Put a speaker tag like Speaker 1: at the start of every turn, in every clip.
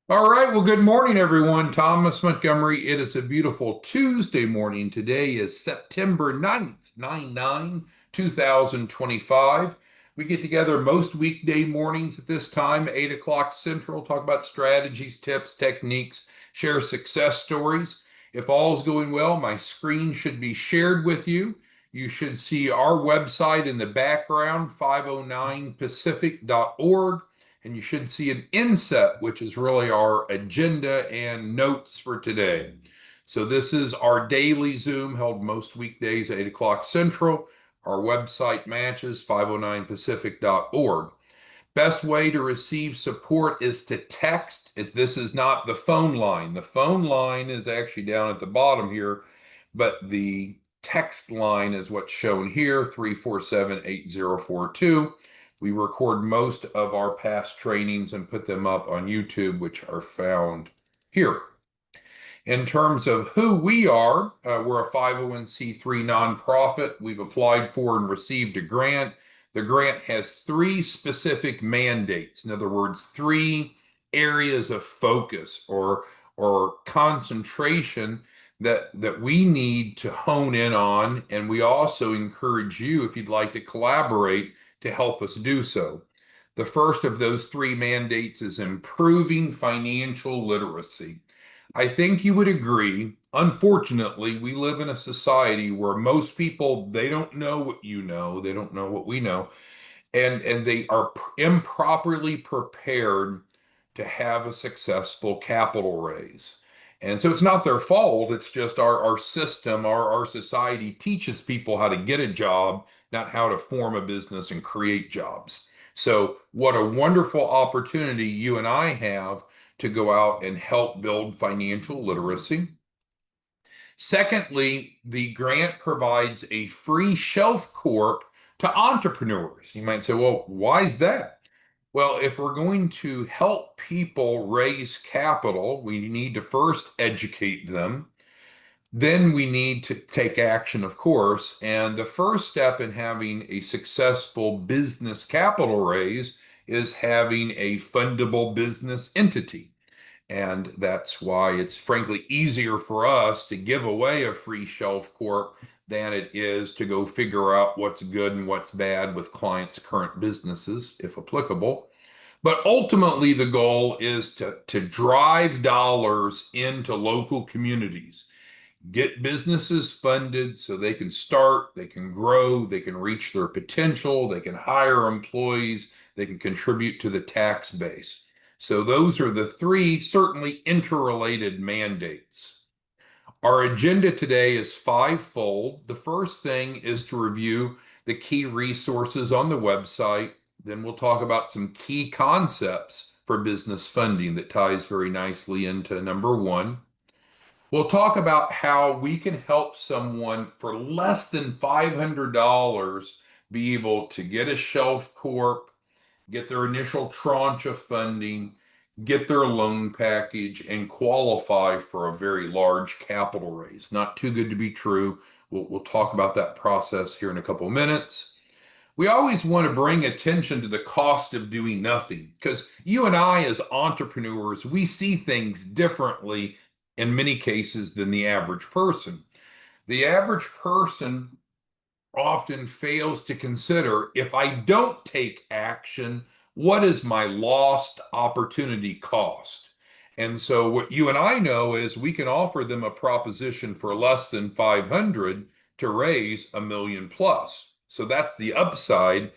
Speaker 1: All right. Well, good morning, everyone. Thomas Montgomery. It is a beautiful Tuesday morning. Today is September 9th, 2025. We get together most weekday mornings at this time, 8 o'clock Central, talk about strategies, tips, techniques, share success stories. If all is going well, my screen should be shared with you. You should see our website in the background, 509pacific.org. And you should see an inset, which is really our agenda and notes for today. So this is our daily Zoom held most weekdays at 8 o'clock Central. Our website matches 509pacific.org. Best way to receive support is to text. If this is not the phone line. The phone line is actually down at the bottom here, but the text line is what's shown here, 347-8042. We record most of our past trainings and put them up on YouTube, which are found here. In terms of who we are, we're a 501c3 nonprofit. We've applied for and received a grant. The grant has three specific mandates. In other words, three areas of focus or concentration that we need to hone in on. And we also encourage you, if you'd like to collaborate, to help us do so. The first of those three mandates is improving financial literacy. I think you would agree. Unfortunately, we live in a society where most people, they don't know what you know, they don't know what we know, and they are improperly prepared to have a successful capital raise. And so it's not their fault. It's just our system, our society teaches people how to get a job, not how to form a business and create jobs. So what a wonderful opportunity you and I have to go out and help build financial literacy. Secondly, the grant provides a free shelf corp to entrepreneurs. You might say, well, why is that? Well, if we're going to help people raise capital, we need to first educate them. Then we need to take action, of course. And the first step in having a successful business capital raise is having a fundable business entity. And that's why it's frankly easier for us to give away a free shelf corp than it is to go figure out what's good and what's bad with clients' current businesses, if applicable. But ultimately, the goal is to drive dollars into local communities, get businesses funded so they can start, they can grow, they can reach their potential, they can hire employees, they can contribute to the tax base. So those are the three certainly interrelated mandates. Our agenda today is fivefold. The first thing is to review the key resources on the website. Then we'll talk about some key concepts for business funding that ties very nicely into number one. We'll talk about how we can help someone for less than $500 be able to get a shelf corp, get their initial tranche of funding, get their loan package, and qualify for a very large capital raise. Not too good to be true. We'll talk about that process here in a couple of minutes. We always want to bring attention to the cost of doing nothing because you and I, as entrepreneurs, we see things differently in many cases than the average person. The average person often fails to consider, if I don't take action, what is my lost opportunity cost? And so what you and I know is we can offer them a proposition for less than 500 to raise a million plus. So that's the upside.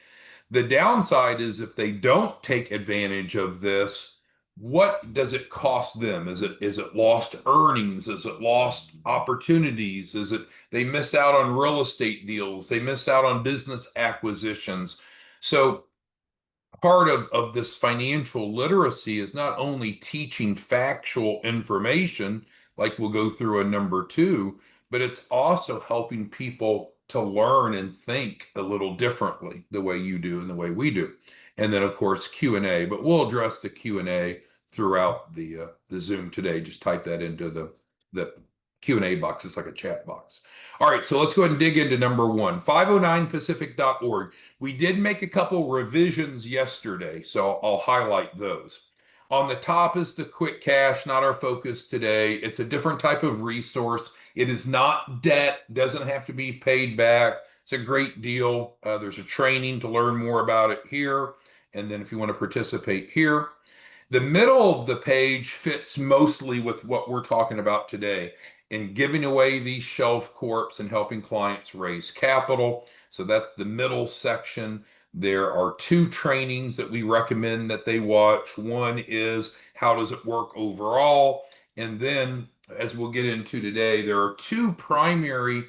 Speaker 1: The downside is if they don't take advantage of this, what does it cost them? Is it lost earnings? Is it lost opportunities? Is it they miss out on real estate deals? They miss out on business acquisitions. So part of this financial literacy is not only teaching factual information, like we'll go through in number two, but it's also helping people to learn and think a little differently the way you do and the way we do. And then, of course, Q&A, but we'll address the Q&A throughout the Zoom today. Just type that into the Q&A box. It's like a chat box. All right, so let's go ahead and dig into number one, 509pacific.org. We did make a couple revisions yesterday, so I'll highlight those. On the top is the quick cash, not our focus today. It's a different type of resource. It is not debt, doesn't have to be paid back. It's a great deal. There's a training to learn more about it here. And then if you want to participate here, the middle of the page fits mostly with what we're talking about today in giving away these shelf corps and helping clients raise capital. So that's the middle section. There are two trainings that we recommend that they watch. One is how does it work overall? And then, as we'll get into today, there are two primary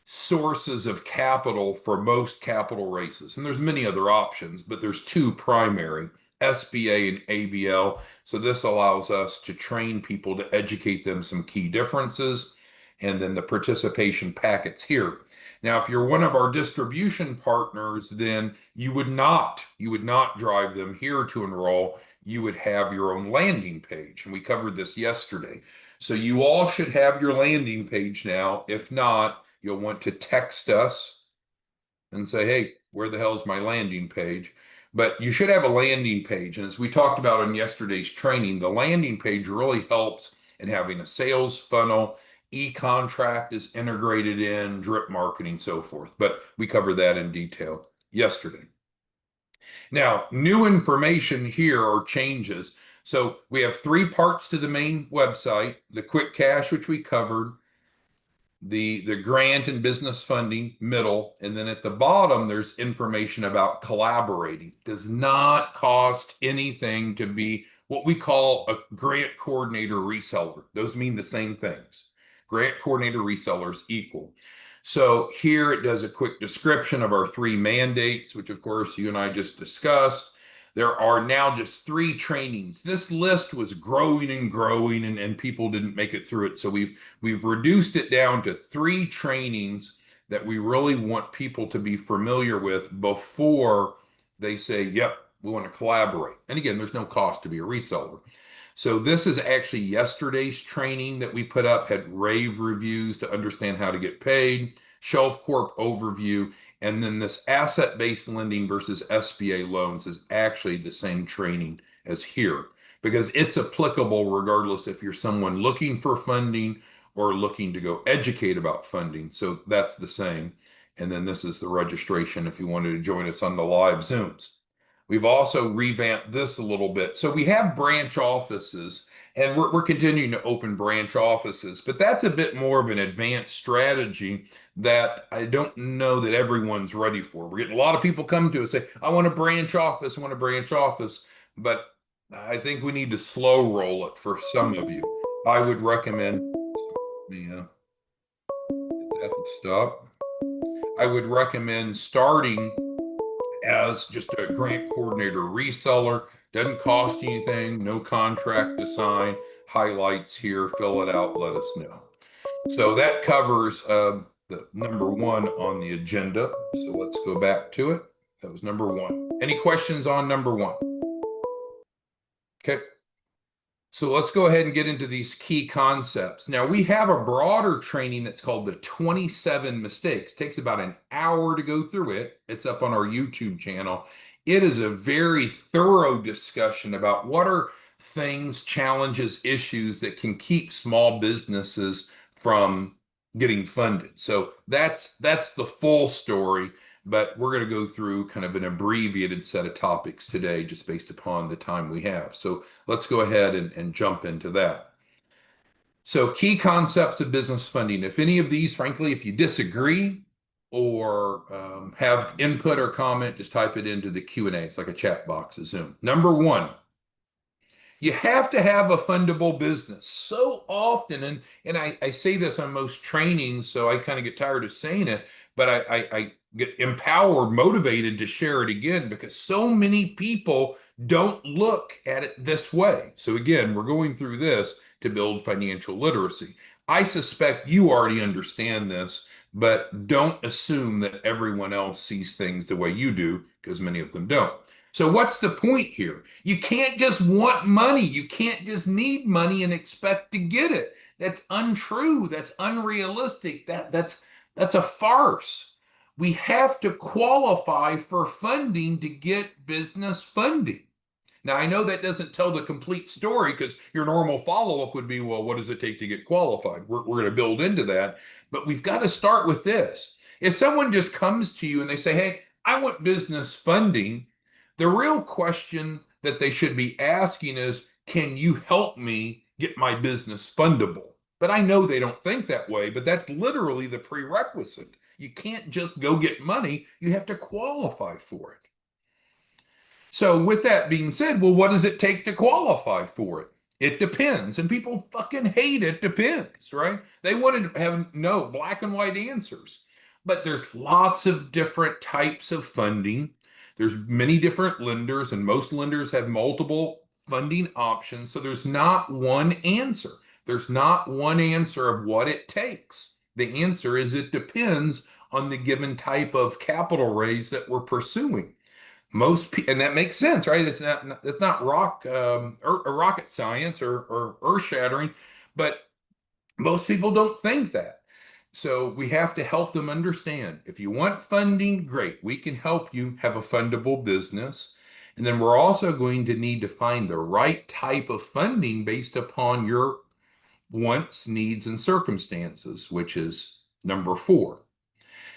Speaker 1: sources of capital for most capital raises. And there's many other options, but there's two primary, SBA and ABL. So this allows us to train people to educate them some key differences, and then the participation packets here. Now, if you're one of our distribution partners, then you would not drive them here to enroll. You would have your own landing page. And we covered this yesterday. So you all should have your landing page now. If not, you'll want to text us and say, hey, where the hell is my landing page? But you should have a landing page. And as we talked about in yesterday's training, the landing page really helps in having a sales funnel. E-contract is integrated in, drip marketing, so forth. But we covered that in detail yesterday. Now, new information here or changes. So we have three parts to the main website, the quick cash, which we covered, the grant and business funding middle, and then at the bottom there's information about collaborating. Does not cost anything to be what we call a grant coordinator reseller. Those mean the same things. Grant coordinator resellers equal. So here it does a quick description of our three mandates, which of course you and I just discussed. There are now just three trainings. This list was growing and growing, and people didn't make it through it. So we've reduced it down to three trainings that we really want people to be familiar with before they say, yep, we want to collaborate. And again, there's no cost to be a reseller. So this is actually yesterday's training that we put up, had rave reviews to understand how to get paid, Shelf Corp overview, and then this asset-based lending versus SBA loans is actually the same training as here because it's applicable regardless if you're someone looking for funding or looking to go educate about funding. So that's the same. And then this is the registration if you wanted to join us on the live Zooms. We've also revamped this a little bit. So we have branch offices, and we're continuing to open branch offices, but that's a bit more of an advanced strategy that I don't know that everyone's ready for. We're getting a lot of people come to us say, I want a branch office, I want a branch office, but I think we need to slow roll it for some of you. I would recommend, yeah, that would stop. I would recommend starting as just a grant coordinator reseller. Doesn't cost you anything, no contract to sign. Highlights here, fill it out, let us know. So that covers the number one on the agenda. So let's go back to it. That was number one. Any questions on number one? Okay. So let's go ahead and get into these key concepts. Now we have a broader training that's called the 27 mistakes. It takes about an hour to go through it. It's up on our YouTube channel. It is a very thorough discussion about what are things, challenges, issues that can keep small businesses from getting funded. So that's the full story, but we're going to go through kind of an abbreviated set of topics today just based upon the time we have. So let's go ahead and jump into that. So key concepts of business funding. If any of these, frankly, if you disagree or have input or comment, just type it into the Q&A. It's like a chat box of Zoom. Number one, you have to have a fundable business. So often, and I say this on most trainings, so I kind of get tired of saying it, but I get empowered, motivated to share it again because so many people don't look at it this way. So again, we're going through this to build financial literacy. I suspect you already understand this, but don't assume that everyone else sees things the way you do because many of them don't. So what's the point here? You can't just want money. You can't just need money and expect to get it. That's untrue. That's unrealistic. That's a farce. We have to qualify for funding to get business funding. Now, I know that doesn't tell the complete story because your normal follow-up would be, well, what does it take to get qualified? We're going to build into that, but we've got to start with this. If someone just comes to you and they say, hey, I want business funding, the real question that they should be asking is, can you help me get my business fundable? But I know they don't think that way, but that's literally the prerequisite. You can't just go get money, you have to qualify for it. So, with that being said, well, what does it take to qualify for it? It depends. And people fucking hate it depends, right? They want to have no black and white answers. But there's lots of different types of funding. There's many different lenders, and most lenders have multiple funding options. So there's not one answer. There's not one answer of what it takes. The answer is it depends on the given type of capital raise that we're pursuing. Most people, and that makes sense, right? It's not rocket science or earth shattering, but most people don't think that. So we have to help them understand. If you want funding, great, we can help you have a fundable business. And then we're also going to need to find the right type of funding based upon your wants, needs, and circumstances, which is number 4.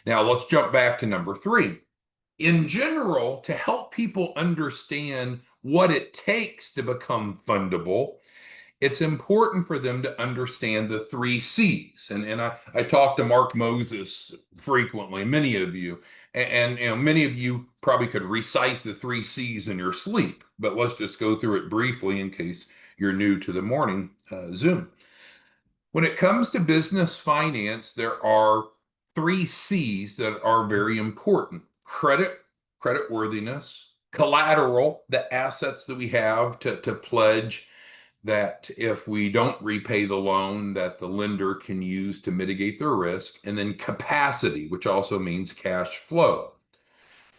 Speaker 1: Now let's jump back to number 3. In general, to help people understand what it takes to become fundable, it's important for them to understand the 3 C's. And I talk to Mark Moses frequently, many of you, and many of you probably could recite the 3 C's in your sleep, but let's just go through it briefly in case you're new to the morning Zoom. When it comes to business finance, there are 3 C's that are very important: credit worthiness; collateral, the assets that we have to pledge that if we don't repay the loan, that the lender can use to mitigate their risk; and then capacity, which also means cash flow.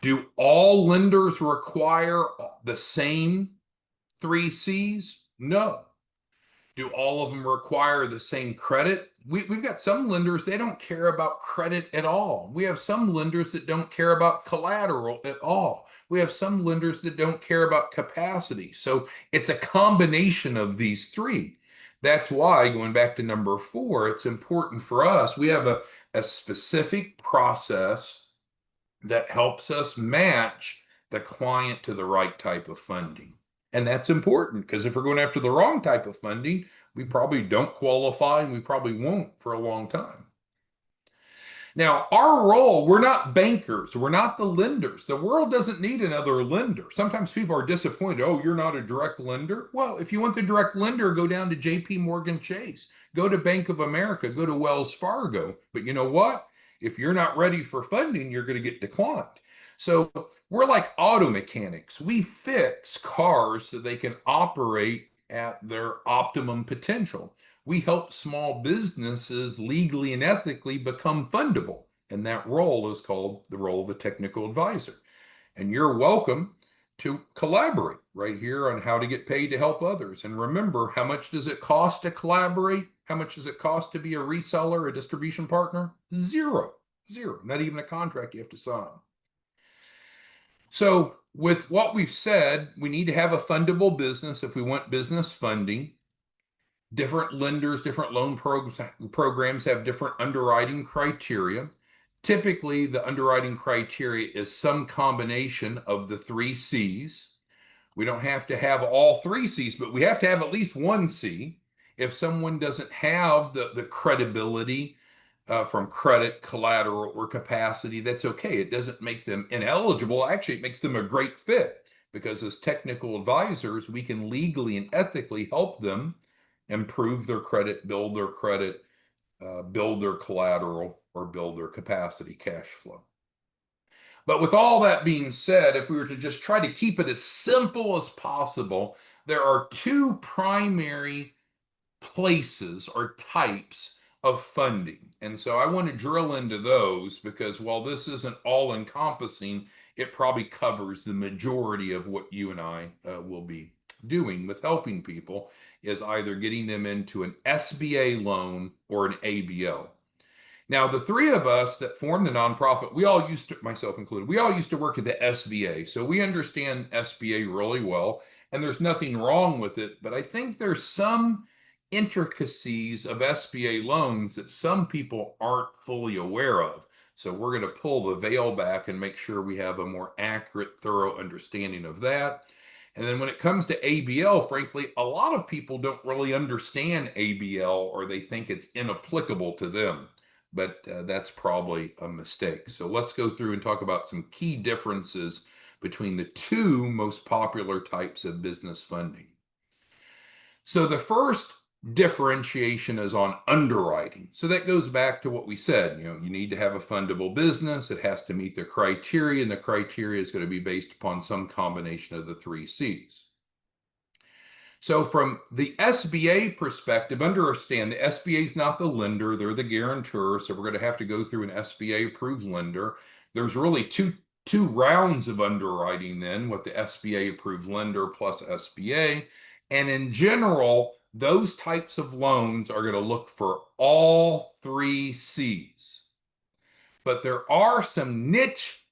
Speaker 1: Do all lenders require the same 3 C's? No. Do all of them require the same credit? We've got some lenders, they don't care about credit at all. We have some lenders that don't care about collateral at all. We have some lenders that don't care about capacity. So it's a combination of these 3. That's why, going back to number 4, it's important for us. We have a specific process that helps us match the client to the right type of funding. And that's important because if we're going after the wrong type of funding, we probably don't qualify and we probably won't for a long time. Now, our role, we're not bankers, we're not the lenders. The world doesn't need another lender. Sometimes people are disappointed, oh, you're not a direct lender. Well, if you want the direct lender, go down to JP Morgan Chase, go to Bank of America, go to Wells Fargo. But you know what? If you're not ready for funding, you're going to get declined. So we're like auto mechanics. We fix cars so they can operate at their optimum potential. We help small businesses legally and ethically become fundable. And that role is called the role of a technical advisor. And you're welcome to collaborate right here on how to get paid to help others. And remember, how much does it cost to collaborate? How much does it cost to be a reseller, a distribution partner? Zero. Not even a contract you have to sign. So, with what we've said, we need to have a fundable business if we want business funding. Different lenders, different loan programs have different underwriting criteria. Typically, the underwriting criteria is some combination of the 3 C's. We don't have to have all 3 C's, but we have to have at least 1 C. If someone doesn't have the credibility from credit, collateral, or capacity, that's okay. It doesn't make them ineligible. Actually, it makes them a great fit because as technical advisors, we can legally and ethically help them improve their credit, build their collateral, or build their capacity cash flow. But with all that being said, if we were to just try to keep it as simple as possible, there are 2 primary places or types of funding. And so I want to drill into those because while this isn't all encompassing, it probably covers the majority of what you and I will be doing with helping people, is either getting them into an SBA loan or an ABL. Now, the 3 of us that form the nonprofit, we all used to, myself included, we all used to work at the SBA. So we understand SBA really well. and there's nothing wrong with it, but I think there's some intricacies of SBA loans that some people aren't fully aware of. So we're going to pull the veil back and make sure we have a more accurate, thorough understanding of that. And then when it comes to ABL, frankly, a lot of people don't really understand ABL, or they think it's inapplicable to them. But that's probably a mistake. So let's go through and talk about some key differences between the two most popular types of business funding. So the first differentiation is on underwriting. So that goes back to what we said. You need to have a fundable business. It has to meet the criteria, and the criteria is going to be based upon some combination of the three C's. So from the SBA perspective, understand the SBA is not the lender, they're the guarantor. So we're going to have to go through an SBA approved lender. There's really two rounds of underwriting then, with the SBA approved lender plus SBA. And in general, those types of loans are going to look for all three C's. But there are some niche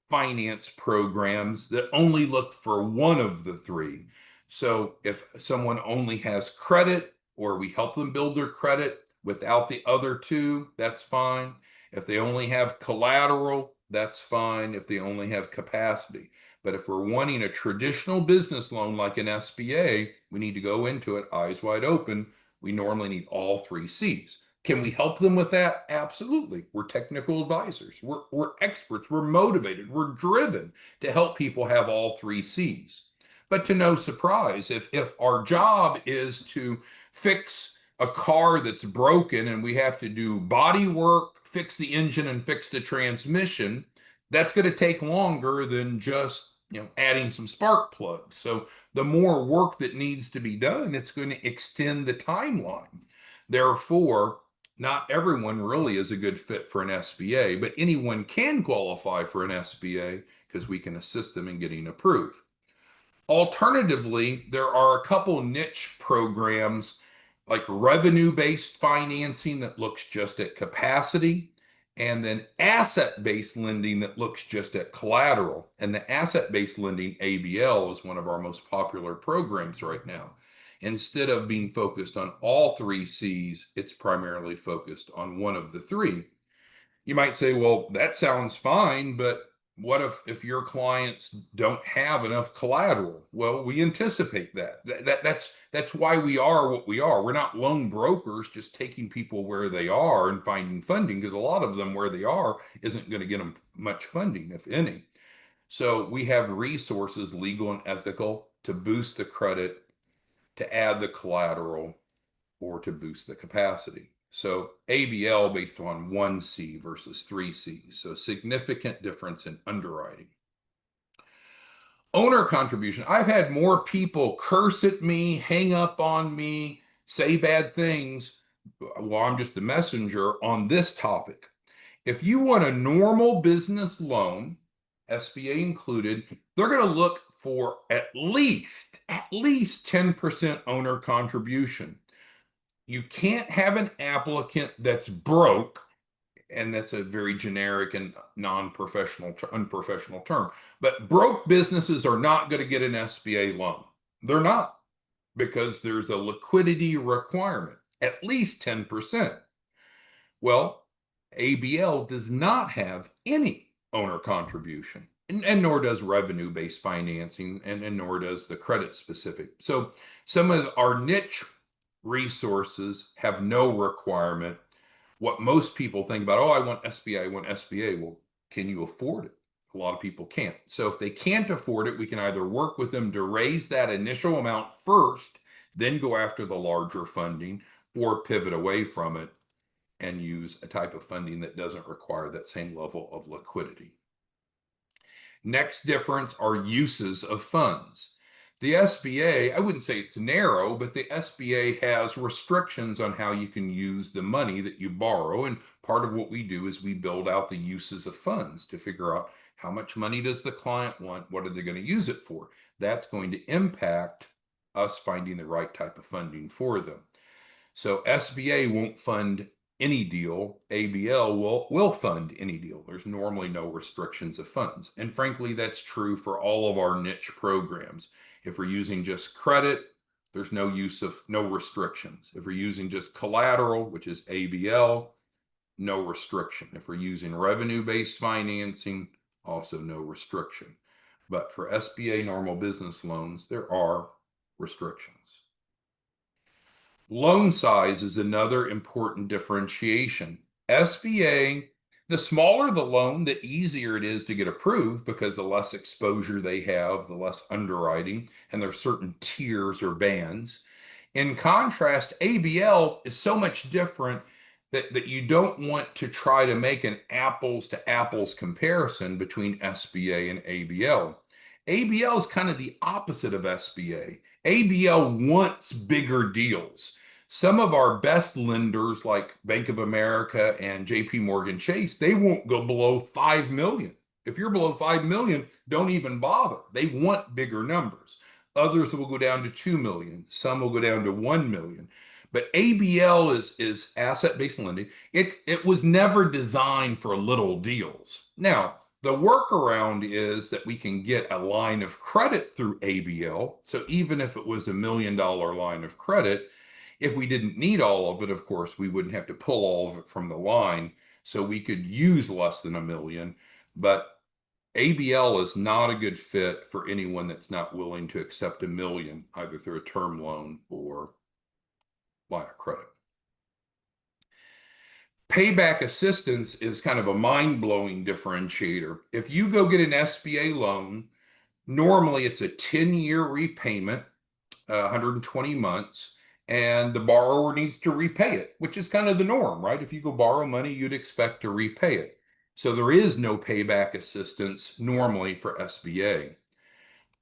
Speaker 1: finance programs that only look for one of the three. So if someone only has credit, or we help them build their credit without the other two, that's fine. If they only have collateral, that's fine. If they only have capacity. But if we're wanting a traditional business loan like an SBA, we need to go into it eyes wide open. We normally need all three C's. Can we help them with that? Absolutely. We're technical advisors. We're experts. We're motivated. We're driven to help people have all three C's. But to no surprise, if our job is to fix a car that's broken and we have to do body work, fix the engine, and fix the transmission, that's going to take longer than just adding some spark plugs. So the more work that needs to be done, it's going to extend the timeline. Therefore, not everyone really is a good fit for an SBA, but anyone can qualify for an SBA because we can assist them in getting approved. Alternatively, there are a couple niche programs like revenue-based financing that looks just at capacity, and then asset-based lending that looks just at collateral. And the asset-based lending, ABL, is one of our most popular programs right now. Instead of being focused on all three C's, it's primarily focused on one of the three. You might say, well, that sounds fine, but what if your clients don't have enough collateral? Well, we anticipate that. That's why we are what we are. We're not loan brokers just taking people where they are and finding funding, because a lot of them where they are isn't going to get them much funding, if any. So we have resources, legal and ethical, to boost the credit, to add the collateral, or to boost the capacity. So ABL based on one C versus three C's. So significant difference in underwriting. Owner contribution. I've had more people curse at me, hang up on me, say bad things. Well, I'm just a messenger on this topic. If you want a normal business loan, SBA included, they're going to look for at least 10% owner contribution. You can't have an applicant that's broke, and that's a very generic and non-professional, unprofessional term. But broke businesses are not going to get an SBA loan. They're not, because there's a liquidity requirement, at least 10%. Well, ABL does not have any owner contribution, and nor does revenue-based financing, and nor does the credit specific. So some of our niche resources have no requirement. What most people think about, oh, I want SBA, I want SBA. Well, can you afford it? A lot of people can't. So if they can't afford it, we can either work with them to raise that initial amount first, then go after the larger funding, or pivot away from it and use a type of funding that doesn't require that same level of liquidity. Next difference are uses of funds. The SBA, I wouldn't say it's narrow, but the SBA has restrictions on how you can use the money that you borrow. And part of what we do is we build out the uses of funds to figure out how much money does the client want, what are they going to use it for. That's going to impact us finding the right type of funding for them. So SBA won't fund any deal, ABL will fund any deal. There's normally no restrictions of funds. And frankly, that's true for all of our niche programs. If we're using just credit, there's no restrictions. If we're using just collateral, which is ABL, no restriction. If we're using revenue-based financing, also no restriction. But for SBA normal business loans, there are restrictions. Loan size is another important differentiation. SBA, the smaller the loan, the easier it is to get approved because the less exposure they have, the less underwriting, and there are certain tiers or bands. In contrast, ABL is so much different that you don't want to try to make an apples to apples comparison between SBA and ABL. ABL is kind of the opposite of SBA. ABL wants bigger deals. Some of our best lenders, like Bank of America and JP Morgan Chase, they won't go below 5 million. If you're below 5 million, don't even bother. They want bigger numbers. Others will go down to 2 million. Some will go down to 1 million. But ABL is asset-based lending. It was never designed for little deals. Now, the workaround is that we can get a line of credit through ABL. So even if it was $1 million line of credit, if we didn't need all of it, of course, we wouldn't have to pull all of it from the line. So we could use less than $1 million. But ABL is not a good fit for anyone that's not willing to accept $1 million, either through a term loan or line of credit. Payback assistance is kind of a mind-blowing differentiator. If you go get an SBA loan, normally it's a 10-year repayment, 120 months, and the borrower needs to repay it, which is kind of the norm, right? If you go borrow money, you'd expect to repay it. So there is no payback assistance normally for SBA.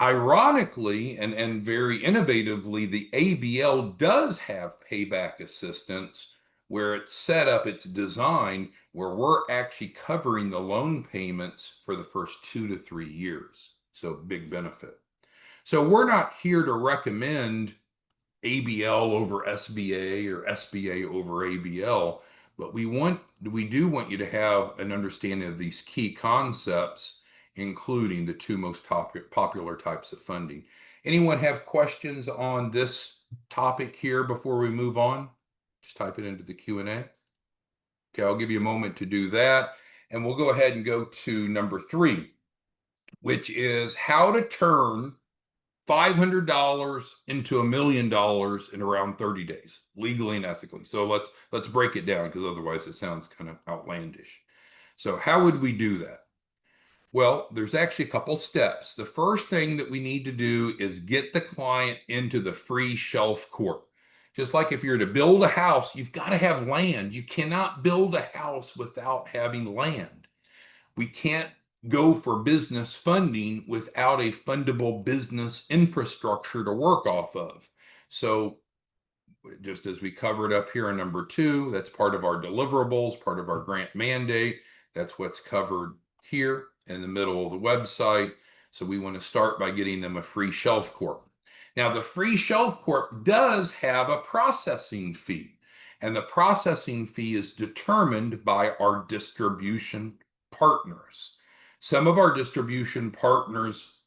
Speaker 1: Ironically, and very innovatively, the ABL does have payback assistance where it's set up, it's designed where we're actually covering the loan payments for the first 2 to 3 years. So big benefit. So we're not here to recommend ABL over SBA or SBA over ABL, but we do want you to have an understanding of these key concepts, including the two most popular types of funding. Anyone have questions on this topic here before we move on? Just type it into the Q&A. Okay, I'll give you a moment to do that. And we'll go ahead and go to number 3, which is how to turn $500 into $1 million in around 30 days, legally and ethically. So let's break it down, because otherwise it sounds kind of outlandish. So how would we do that? Well, there's actually a couple steps. The first thing that we need to do is get the client into the free shelf corp. Just like if you're to build a house, you've got to have land. You cannot build a house without having land. We can't go for business funding without a fundable business infrastructure to work off of. So just as we covered up here in number 2, that's part of our deliverables, part of our grant mandate. That's what's covered here in the middle of the website. So we want to start by getting them a free shelf corp. Now, the free shelf corp does have a processing fee, and the processing fee is determined by our distribution partners. Some of our distribution partners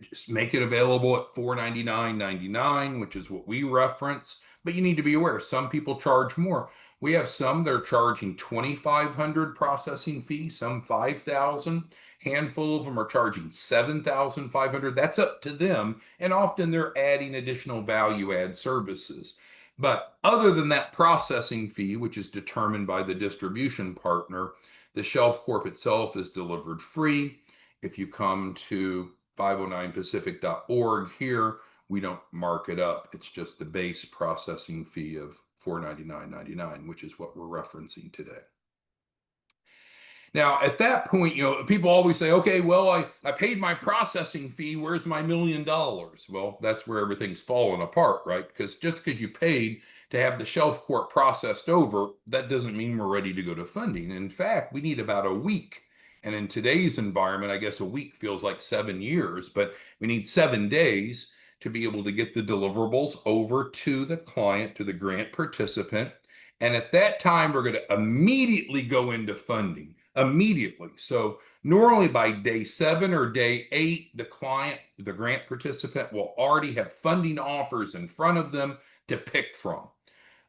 Speaker 1: just make it available at $499.99, which is what we reference. But you need to be aware, some people charge more. We have some that are charging $2,500 processing fee, some $5,000. Handful of them are charging $7,500. That's up to them. And often they're adding additional value add services. But other than that processing fee, which is determined by the distribution partner, the shelf corp itself is delivered free. If you come to 509pacific.org here, we don't mark it up. It's just the base processing fee of $499.99, which is what we're referencing today. Now, at that point, people always say, okay, well, I paid my processing fee. Where's my $1 million? Well, that's where everything's falling apart, right? Because just because you paid to have the shelf corp processed over, that doesn't mean we're ready to go to funding. In fact, we need about a week. And in today's environment, I guess a week feels like 7 years, but we need 7 days to be able to get the deliverables over to the client, to the grant participant. And at that time, we're going to immediately go into funding, immediately. So normally by day 7 or day 8, the client, the grant participant will already have funding offers in front of them to pick from.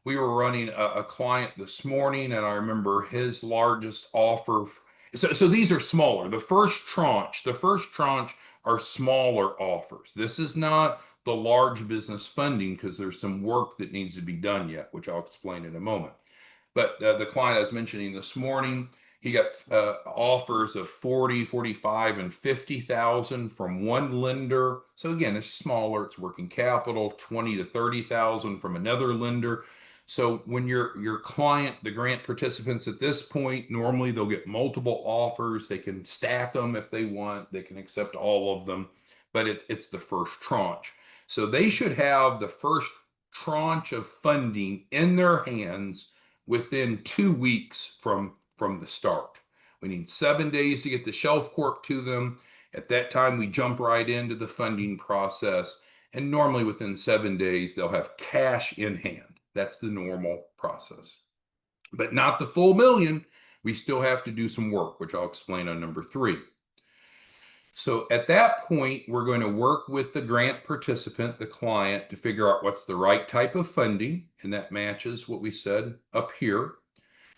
Speaker 1: We were running a client this morning, and I remember his largest offer. So these are smaller. The first tranche are smaller offers. This is not the large business funding because there's some work that needs to be done yet, which I'll explain in a moment. But the client I was mentioning this morning, he got offers of 40, 45, and 50,000 from one lender. So again, it's smaller, it's working capital, 20 to 30,000 from another lender. So when your client, the grant participants at this point, normally they'll get multiple offers. They can stack them if they want. They can accept all of them, but it's the first tranche. So they should have the first tranche of funding in their hands within 2 weeks from the start. We need 7 days to get the shelf corp to them. At that time, we jump right into the funding process, and normally within 7 days, they'll have cash in hand. That's the normal process, but not the full million. We still have to do some work, which I'll explain on number 3. So at that point, we're going to work with the grant participant, the client, to figure out what's the right type of funding, and that matches what we said up here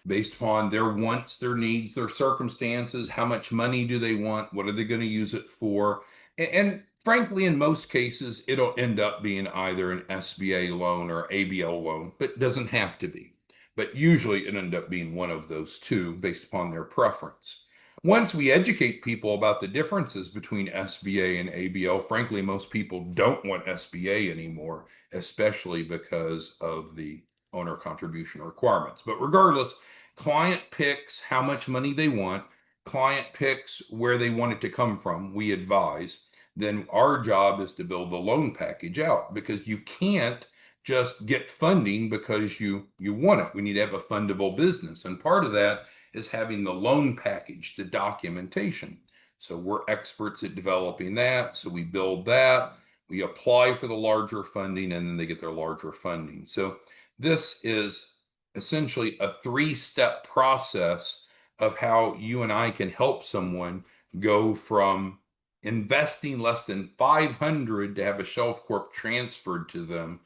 Speaker 1: based upon their wants, their needs, their circumstances. How much money do they want? What are they going to use it for? And frankly, in most cases, it'll end up being either an SBA loan or ABL loan, but it doesn't have to be. But usually it ends up being one of those two based upon their preference. Once we educate people about the differences between SBA and ABL, frankly, most people don't want SBA anymore, especially because of the owner contribution requirements. But regardless, client picks how much money they want, client picks where they want it to come from, we advise. Then our job is to build the loan package out, because you can't just get funding because you want it. We need to have a fundable business, and part of that is having the loan package, the documentation. So we're experts at developing that. So we build that, we apply for the larger funding, and then they get their larger funding. So this is essentially a 3-step process of how you and I can help someone go from investing less than 500 to have a shelf corp transferred to them,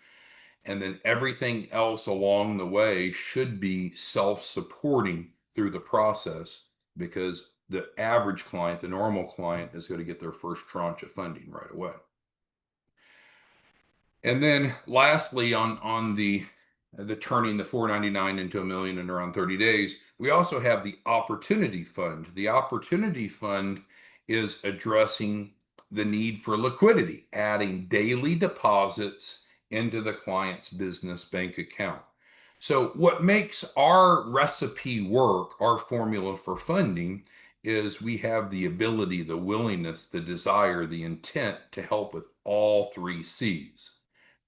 Speaker 1: and then everything else along the way should be self-supporting through the process, because the average client, the normal client, is going to get their first tranche of funding right away. And then lastly, on the turning the 499 into $1 million in around 30 days, we also have the opportunity fund. The opportunity fund is addressing the need for liquidity, adding daily deposits into the client's business bank account. So what makes our recipe work, our formula for funding, is we have the ability, the willingness, the desire, the intent to help with all 3 C's.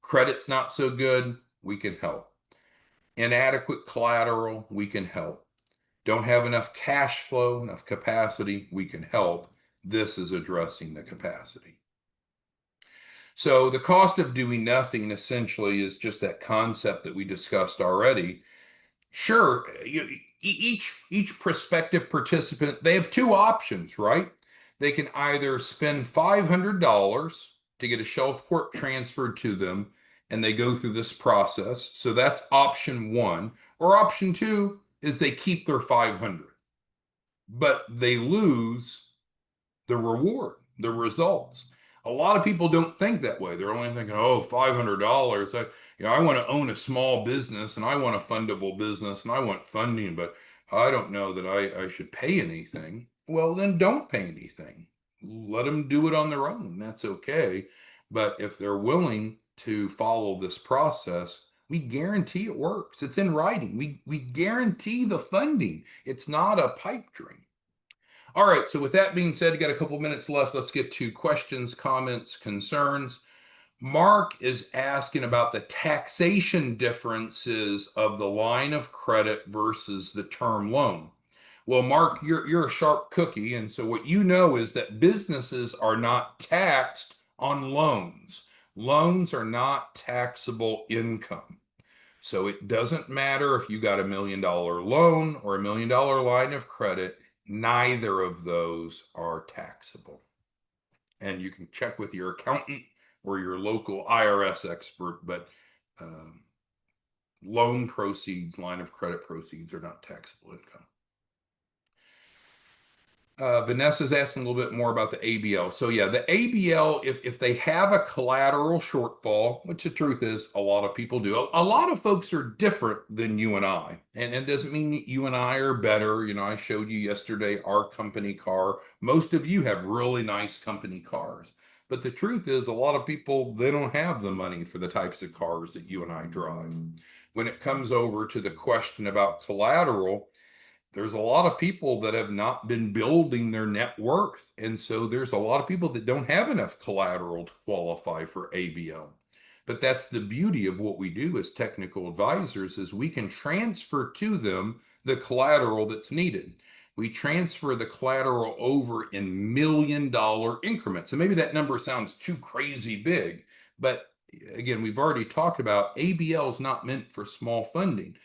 Speaker 1: Credit's not so good, we can help. Inadequate collateral, we can help. Don't have enough cash flow, enough capacity, we can help. This is addressing the capacity. So the cost of doing nothing essentially is just that concept that we discussed already. Sure, each prospective participant, they have 2 options, right? They can either spend $500 to get a shelf corp transferred to them, and they go through this process. So that's option 1. Or option 2 is they keep their 500, but they lose the reward, the results. A lot of people don't think that way. They're only thinking, oh, $500. I want to own a small business, and I want a fundable business, and I want funding, but I don't know that I should pay anything. Well, then don't pay anything. Let them do it on their own. That's okay. But if they're willing to follow this process, we guarantee it works. It's in writing. We guarantee the funding. It's not a pipe dream. All right, so with that being said, you got a couple minutes left. Let's get to questions, comments, concerns. Mark is asking about the taxation differences of the line of credit versus the term loan. Well, Mark, you're a sharp cookie, and so what you know is that businesses are not taxed on loans. Loans are not taxable income. So it doesn't matter if you got $1 million loan or $1 million line of credit, neither of those are taxable. And you can check with your accountant or your local IRS expert, but loan proceeds, line of credit proceeds are not taxable income. Vanessa's asking a little bit more about the ABL. So yeah, the ABL, if they have a collateral shortfall, which the truth is a lot of people do, a lot of folks are different than you and I. And it doesn't mean you and I are better. You know, I showed you yesterday our company car. Most of you have really nice company cars. But the truth is a lot of people, they don't have the money for the types of cars that you and I drive. When it comes over to the question about collateral, there's a lot of people that have not been building their net worth. And so there's a lot of people that don't have enough collateral to qualify for ABL. But that's the beauty of what we do as technical advisors is we can transfer to them the collateral that's needed. We transfer the collateral over in $1 million increments. And maybe that number sounds too crazy big, but again, we've already talked about ABL is not meant for small funding.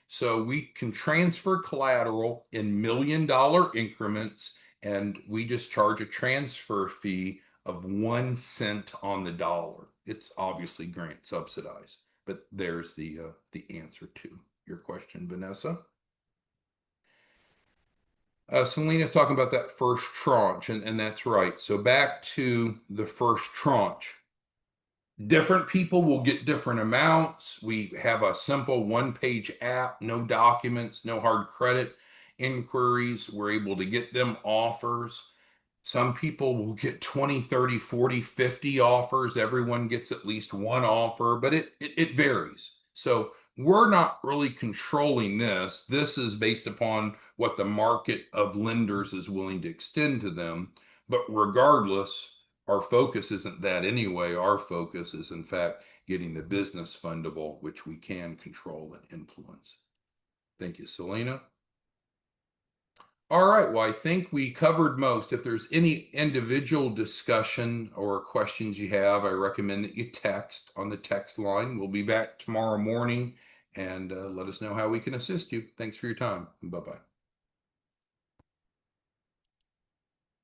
Speaker 1: So we can transfer collateral in $1 million increments, and we just charge a transfer fee of 1 cent on the dollar. It's obviously grant subsidized, but there's the answer to your question, Vanessa. Selena's talking about that first tranche, and that's right. So back to the first tranche. Different people will get different amounts. We have a simple one-page app, no documents, no hard credit inquiries. We're able to get them offers. Some people will get 20, 30, 40, 50 offers. Everyone gets at least one offer, but it varies. So we're not really controlling this. This is based upon what the market of lenders is willing to extend to them. But regardless, our focus isn't that anyway. Our focus is, in fact, getting the business fundable, which we can control and influence. Thank you, Selena. All right. Well, I think we covered most. If there's any individual discussion or questions you have, I recommend that you text on the text line. We'll be back tomorrow morning and let us know how we can assist you. Thanks for your time. Bye bye.